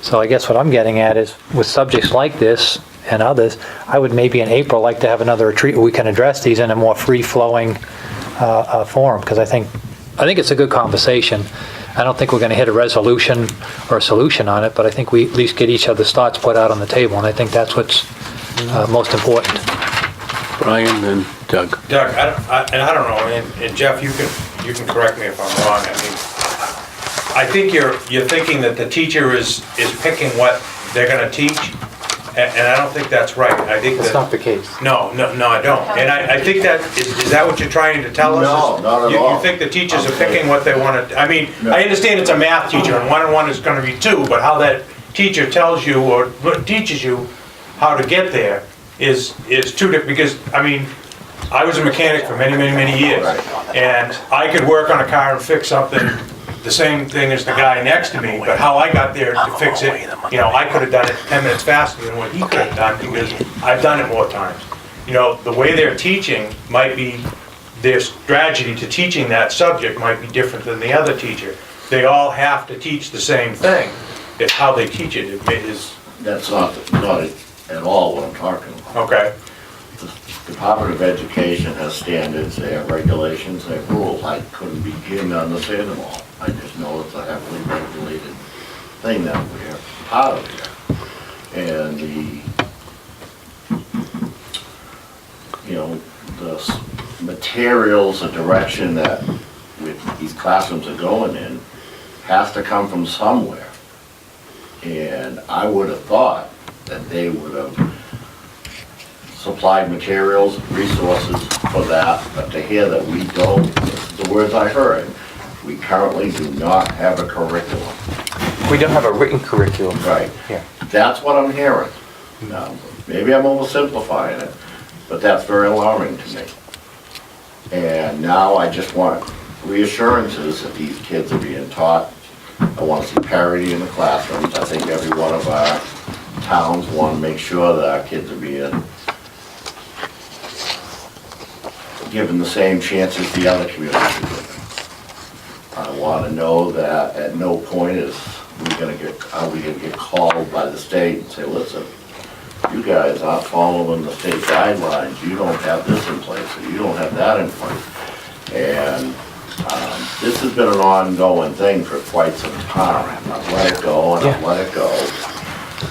So I guess what I'm getting at is, with subjects like this and others, I would maybe in April like to have another retreat where we can address these in a more free-flowing forum, because I think it's a good conversation. I don't think we're going to hit a resolution or a solution on it, but I think we at least get each other's thoughts put out on the table, and I think that's what's most important. Brian and Doug. Doug, I don't know, and Jeff, you can correct me if I'm wrong. I mean, I think you're thinking that the teacher is picking what they're going to teach, and I don't think that's right. I think That's not the case. No, I don't. And I think that, is that what you're trying to tell us? No, not at all. You think the teachers are picking what they want to, I mean, I understand it's a math teacher, and 1 and 1 is going to be 2, but how that teacher tells you or teaches you how to get there is two different, because, I mean, I was a mechanic for many, many, many years. And I could work on a car and fix something, the same thing as the guy next to me, but how I got there to fix it, you know, I could have done it 10 minutes faster than what he could have done because I've done it more times. You know, the way they're teaching might be, their strategy to teaching that subject might be different than the other teacher. They all have to teach the same thing. It's how they teach it. It is. That's not at all what I'm talking about. Okay. The Department of Education has standards, they have regulations, they have rules. I couldn't begin to understand them all. I just know it's a heavily regulated thing that we're part of here. And the materials, the direction that these classrooms are going in has to come from somewhere. And I would have thought that they would have supplied materials, resources for that, but to hear that we don't, the words I heard, we currently do not have a curriculum. We don't have a written curriculum. Right. Yeah. That's what I'm hearing. Now, maybe I'm oversimplifying it, but that's very alarming to me. And now I just want reassurances that these kids are being taught. I want to see parity in the classrooms. I think every one of our towns want to make sure that our kids are being given the same chances the other communities are given. I want to know that at no point are we going to get called by the state and say, listen, you guys aren't following the state guidelines, you don't have this in place, or you don't have that in place. And this has been an ongoing thing for quite some time. I've let it go and I've let it go.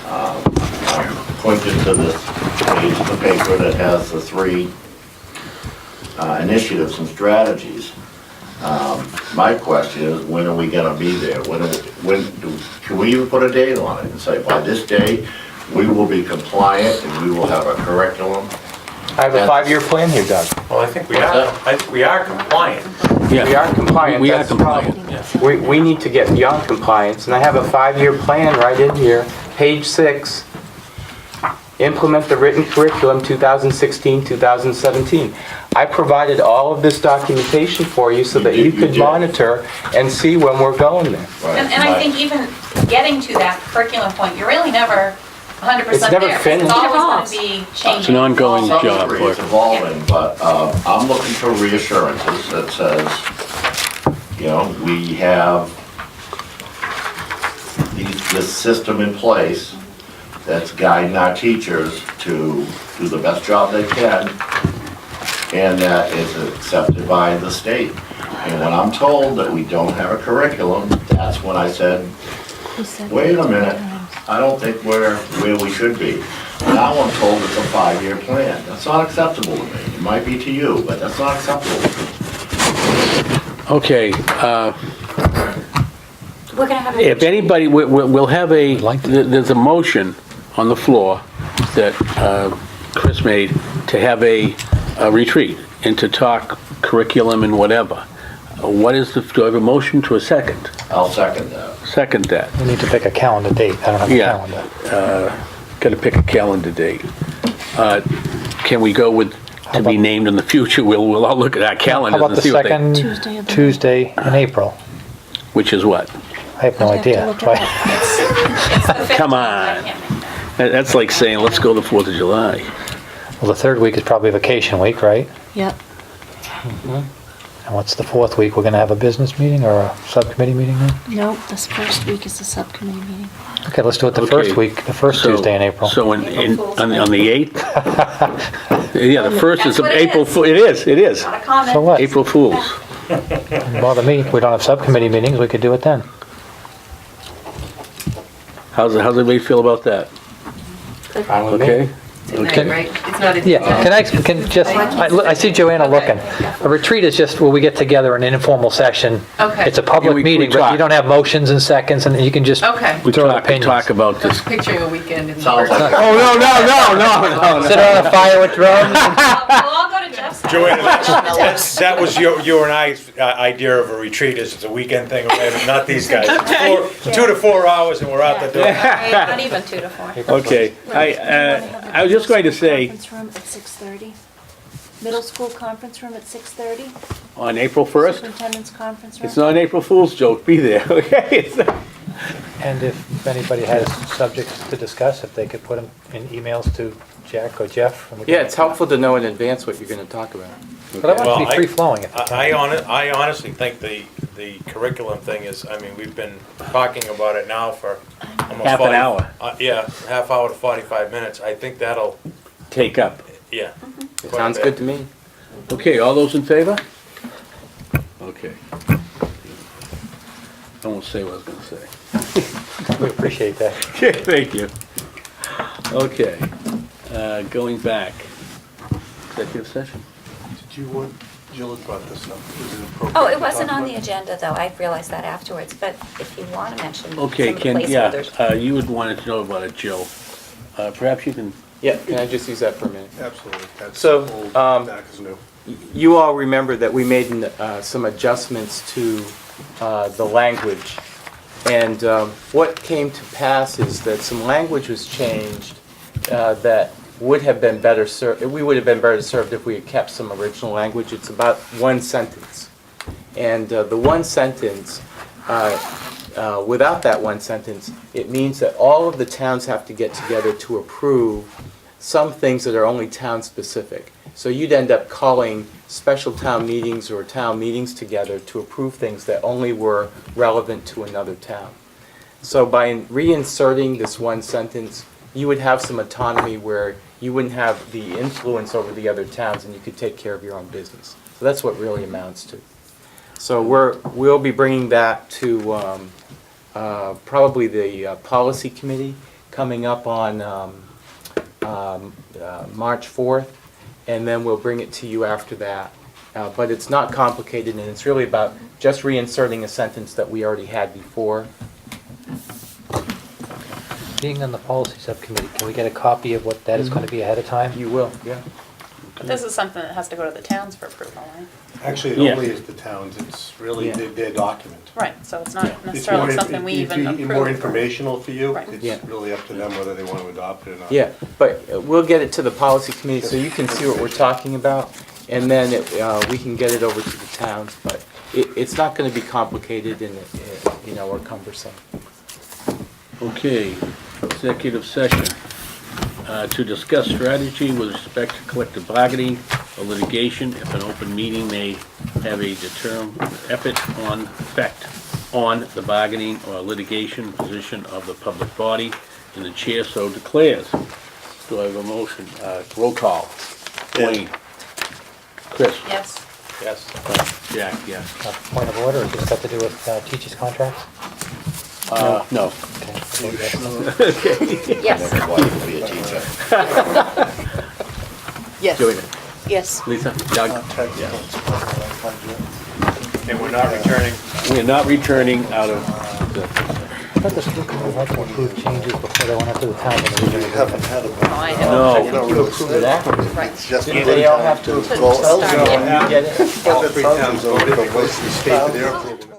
I'm pointed to this page of the paper that has the 3 initiatives and strategies. My question is, when are we going to be there? Can we even put a date on it and say, by this date, we will be compliant and we will have a curriculum? I have a 5-year plan here, Doug. Well, I think we are. I think we are compliant. Yeah. We are compliant. We are That's the problem. compliant, We need to get beyond compliance, and I have a 5-year plan right in here, page 6. Implement the written curriculum 2016, 2017. I provided all of this documentation for you so that you could monitor and see when we're going there. And I think even getting to that curriculum point, you're really never 100% there. It's never finished. It's always going to be changing. It's an ongoing Some job. degree it's evolving, but I'm looking for reassurances that says, you know, we have this system in place that's guiding our teachers to do the best job they can, and that is accepted by the state. And when I'm told that we don't have a curriculum, that's when I said, wait a minute, I don't think we're where we should be. Now I'm told it's a 5-year plan. That's not acceptable to me. It might be to you, but that's not acceptable to me. Okay, We're gonna have a. if anybody, we'll have there's a motion on the floor that Chris made to have a retreat and to talk curriculum and whatever. What is do I have a motion to a second? I'll second that. Second that. We need to pick a calendar date. I don't have a Yeah. calendar. Got to pick a calendar date. Can we go with to be named in the future? We'll all look at our How calendars about and the see what they, second Tuesday in April? which is what? I have no I'd have to idea. look it Right. It's the 15th, Come I on. can't make that. That's like saying, let's go the 4th of July. Well, the 3rd week is probably vacation week, right? Yep. And what's the 4th week? We're gonna have a business meeting or a subcommittee meeting then? Nope, this first week is the subcommittee meeting. Okay, let's do it the Okay. first week, the first So- Tuesday in April. So on the 8th? Yeah, the 1st is That's what it April, is. it is. Not a comment. So what? April Fools. Doesn't bother me. If we don't have subcommittee meetings, we could do it then. How's everybody feel about that? Fine with me. Okay? Can- Right? It's not a. Yeah, I see Joanna looking. A retreat is just where we get together in an informal session. Okay. It's a Yeah, public we meeting, but talk. you don't have motions and seconds, and you can just Okay. We throw out talk opinions. about this. Picturing a weekend in the. Sounds like Oh, no. Sit around a fire with drums. We'll all go to Jeff's house. Joanna, that was your and I's idea of a retreat, is it's a weekend thing, or whatever, not these guys. It's 2 to 4 hours and we're out the door. Not even 2 to 4. Okay, I was just going to say, Conference room at 6:30. Middle school conference room at 6:30? On April 1st? Superintendent's conference room? It's not an April Fool's joke, be there, okay? And if anybody has subjects to discuss, if they could put them in emails to Jack or Jeff. and we can- Yeah, it's helpful to know in advance what you're gonna talk about. But I want it to Well, be free-flowing if we can. I honestly think the curriculum thing is, I mean, we've been talking about it now for almost Half an 40 hour. Yeah, half hour to 45 minutes. I think that'll, Take up. yeah. It sounds good to me. Okay, all those in favor? Okay. I won't say what I was gonna say. We appreciate that. Okay, thank you. Okay, going back, executive session. Did you want, Jill had brought this up. Is it appropriate Oh, to it wasn't talk on about the agenda, though. I realized that afterwards, but if you want to mention some of Okay, the yeah, placeholders. you would want to know about it, Jill. Perhaps you can, Yeah, can I just use that for a minute? Absolutely. That's So, old, back is new. You all remember that we made some adjustments to the language. And what came to pass is that some language was changed that would have been better served, we would have been better served if we had kept some original language. It's about one sentence. And the one sentence, without that one sentence, it means that all of the towns have to get together to approve some things that are only town-specific. So you'd end up calling special town meetings or town meetings together to approve things that only were relevant to another town. So by reinserting this one sentence, you would have some autonomy where you wouldn't have the influence over the other towns and you could take care of your own business. So that's what really amounts to. So we'll be bringing that to probably the policy committee coming up on March 4th, and then we'll bring it to you after that. But it's not complicated, and it's really about just reinserting a sentence that we already had before. Being on the policy subcommittee, can we get a copy of what that is going to be ahead of time? You will, yeah. But this is something that has to go to the towns for approval, right? Actually, it Yeah. only is the towns. It's really Yeah. their document. Right, so it's It's not more necessarily inf- something we it'd even be approve. more informational for you. Right. Yeah. It's really up to them whether they want to adopt it or not. Yeah, but we'll get it to the policy committee so you can see what we're talking about, and then we can get it over to the towns, but it's not gonna be complicated and, or cumbersome. okay, executive session. To discuss strategy with respect to collective bargaining or litigation if an open meeting may have a determined effect on the bargaining or litigation position of the public body, and the chair so declares. Do I have a motion? Roll call. Wayne. Chris. Yes. Yes. Jack, yes. Point of order, has this got to do with teachers' contracts? No. Okay. Yes. Never wanted to be a teacher. Yes. Joanna. Yes. Lisa? Doug? And we're not returning. We are not returning out of the, I thought the school committee had to approve changes before they went up to the town. We haven't had a. Oh, I have. no. You approve it after. Right. It's just. Do they all have to go start elsewhere. and you get it? All three towns voted, but what's the state for their approval?